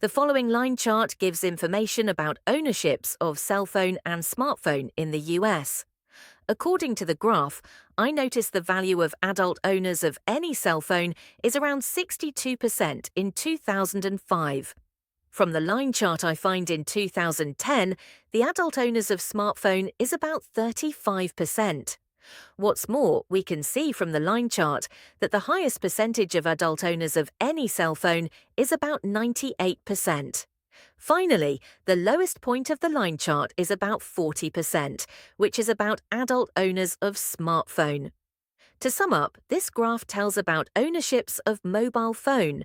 The following line chart gives information about ownerships of cell phone and smartphone in the US. According to the graph, I noticed the value of adult owners of any cell phone is around 62% in 2005. From the line chart I find in 2010, the adult owners of smartphone is about 35%. What's more, we can see from the line chart that the highest percentage of adult owners of any cell phone is about 98%. Finally, the lowest point of the line chart is about 40%, which is about adult owners of smartphone. To sum up, this graph tells about ownerships of mobile phone.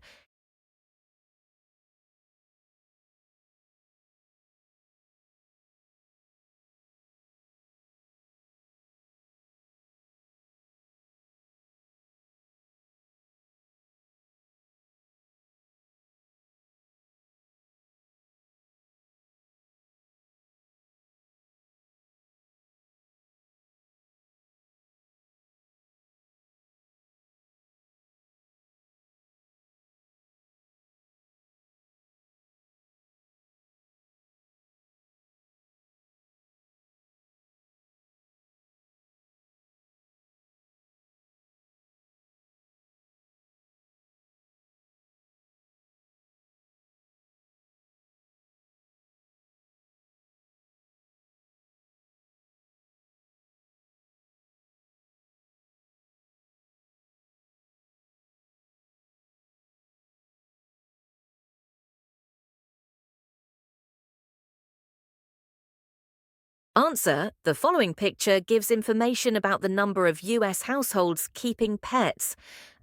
Answer: the following picture gives information about the number of US households keeping pets.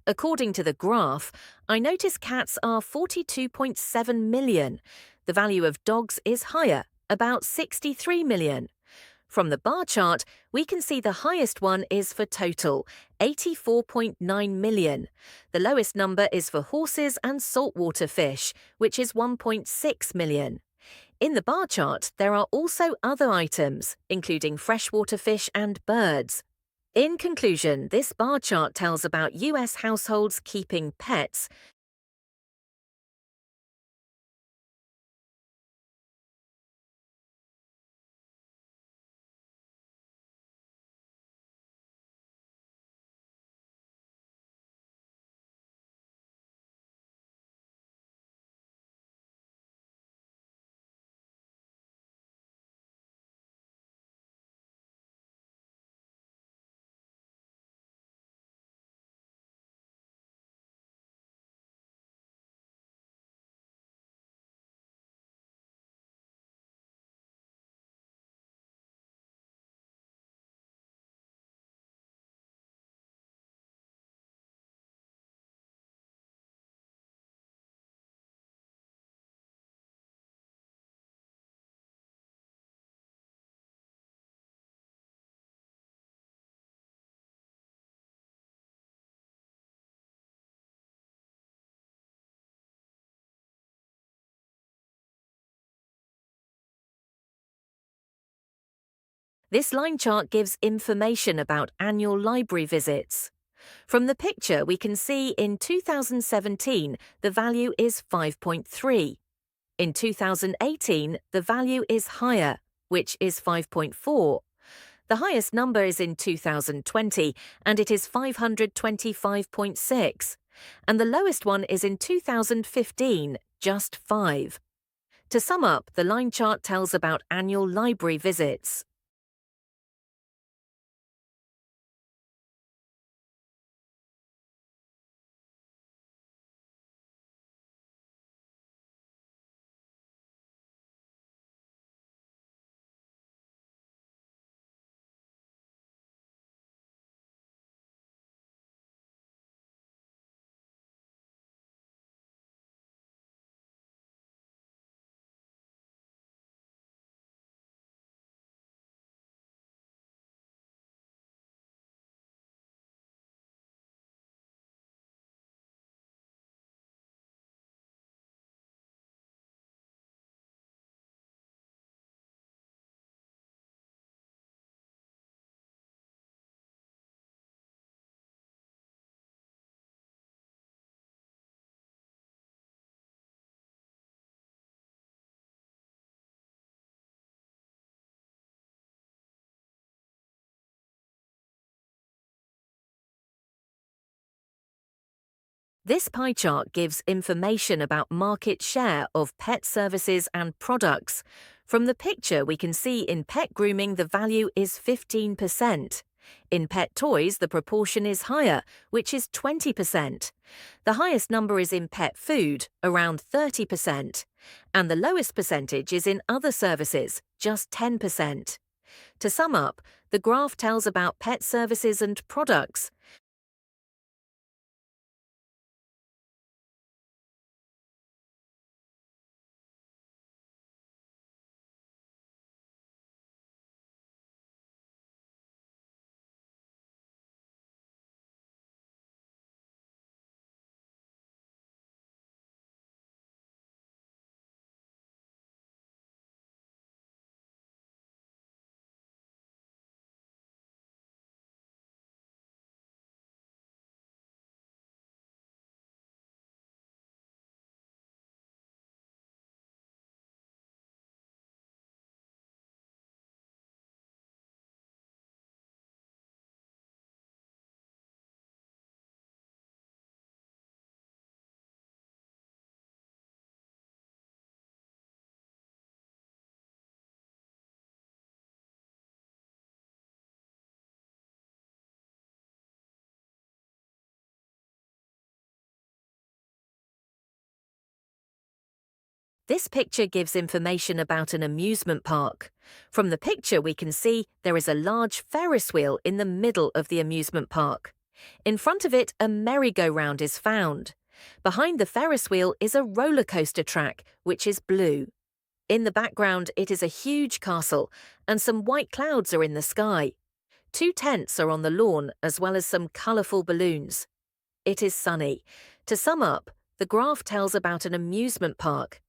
According to the graph, I notice cats are 42.7 million. The value of dogs is higher, about 63 million. From the bar chart, we can see the highest one is for total, 84.9 million. The lowest number is for horses and saltwater fish, which is 1.6 million. In the bar chart, there are also other items, including freshwater fish and birds. In conclusion, this bar chart tells about US households keeping pets. This line chart gives information about annual library visits. From the picture, we can see in 2017 the value is 5.3. In 2018, the value is higher, which is 5.4. The highest number is in 2020, and it is 525.6. And the lowest one is in 2015, just 5. To sum up, the line chart tells about annual library visits. This pie chart gives information about market share of pet services and products. From the picture, we can see in pet grooming the value is 15%. In pet toys, the proportion is higher, which is 20%. The highest number is in pet food, around 30%. And the lowest percentage is in other services, just 10%. To sum up, the graph tells about pet services and products. This picture gives information about an amusement park. From the picture, we can see there is a large Ferris wheel in the middle of the amusement park. In front of it, a merry-go-round is found. Behind the Ferris wheel is a roller coaster track, which is blue. In the background, it is a huge castle, and some white clouds are in the sky. 2 tents are on the lawn, as well as some colourful balloons. It is sunny. To sum up, the graph tells about an amusement park.